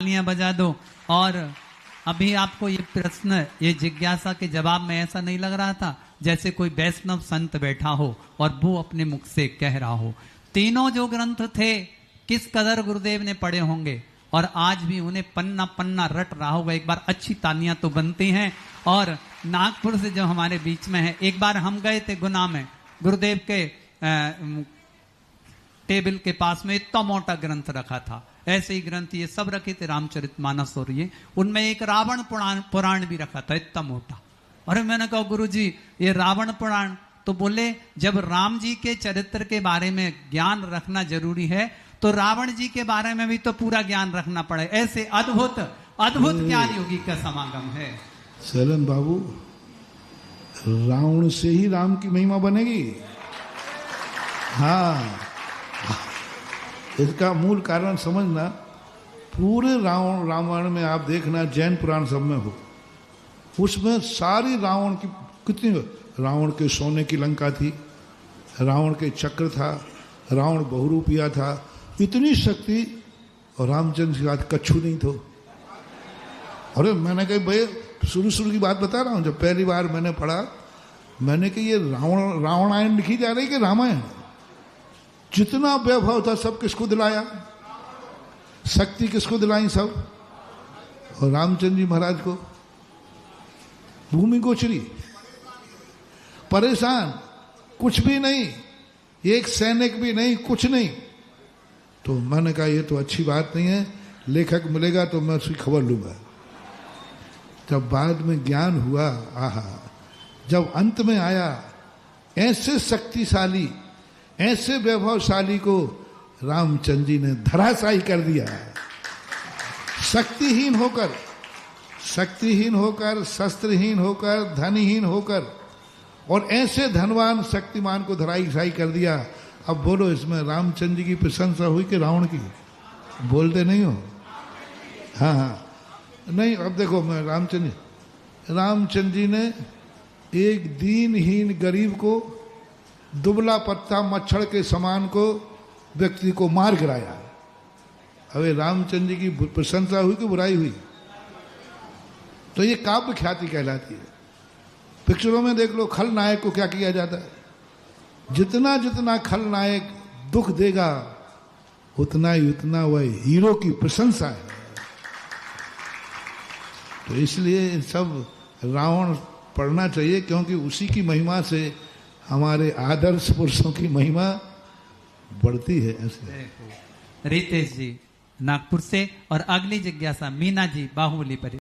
तालियां बजा दो। और अभी आपको ये प्रश्न, ये जिज्ञासा के जवाब में ऐसा नहीं लग रहा था जैसे कोई वैष्णव संत बैठा हो और वो अपने मुख से कह रहा हो। तीनों जो ग्रंथ थे किस कदर गुरुदेव ने पढ़े होंगे और आज भी उन्हें पन्ना पन्ना रट रहा होगा। एक बार अच्छी तालियां तो बनती हैं। और नागपुर से जो हमारे बीच में है, एक बार हम गए थे गुना में, गुरुदेव के टेबल के पास में इतना मोटा ग्रंथ रखा था, ऐसे ही ग्रंथ ये सब रखे थे, रामचरितमानस और ये, उनमें एक रावण पुराण भी रखा था इतना मोटा। अरे मैंने कहा गुरुजी ये रावण पुराण, तो बोले जब राम जी के चरित्र के बारे में ज्ञान रखना जरूरी है तो रावण जी के बारे में भी तो पूरा ज्ञान रखना पड़े। ऐसे अद्भुत अद्भुत ज्ञान योगी का समागम है। सैलन बाबू, रावण से ही राम की महिमा बनेगी। हाँ, इसका मूल कारण समझना, पूरे रामायण में आप देखना, जैन पुराण सब में हो, उसमें सारी रावण की कितनी, रावण के सोने की लंका थी, रावण के चक्र था, रावण बहुरूपिया था, इतनी शक्ति, और रामचंद्र के साथ कच्छू नहीं तो। अरे मैंने कहा भाई, शुरू की बात बता रहा हूँ, जब पहली बार मैंने पढ़ा, मैंने कहा ये रावणायण लिखी जा रही कि रामायण। जितना वैभव था सब किसको दिलाया, शक्ति किसको दिलाई, सब, और रामचंद्र जी महाराज को भूमि गोचरी, परेशान, कुछ भी नहीं, एक सैनिक भी नहीं, कुछ नहीं। तो मैंने कहा ये तो अच्छी बात नहीं है, लेखक मिलेगा तो मैं उसकी खबर लूंगा। जब बाद में ज्ञान हुआ, आहा, जब अंत में आया, ऐसे शक्तिशाली, ऐसे वैभवशाली को रामचंद्र जी ने धराशायी कर दिया। शक्तिहीन होकर, शस्त्रहीन होकर, धनहीन होकर, और ऐसे धनवान शक्तिमान को धराशायी कर दिया। अब बोलो, इसमें रामचंद्र जी की प्रशंसा हुई कि रावण की? बोलते नहीं हो? हाँ हाँ, नहीं। अब देखो, मैं रामचंद्र जी ने एक दीनहीन गरीब को, दुबला पत्ता मच्छर के समान को, व्यक्ति को मार गिराया। अबे रामचंद्र जी की प्रशंसा हुई कि बुराई हुई? तो ये काव्य ख्याति कहलाती है। पिक्चरों में देख लो, खलनायक को क्या किया जाता है, जितना जितना खलनायक दुख देगा उतना ही उतना वह हीरो की प्रशंसा है। तो इसलिए सब रावण पढ़ना चाहिए, क्योंकि उसी की महिमा से हमारे आदर्श पुरुषों की महिमा बढ़ती है। ऐसे रितेश जी नागपुर से, और अगली जिज्ञासा मीना जी बाहुबली पर।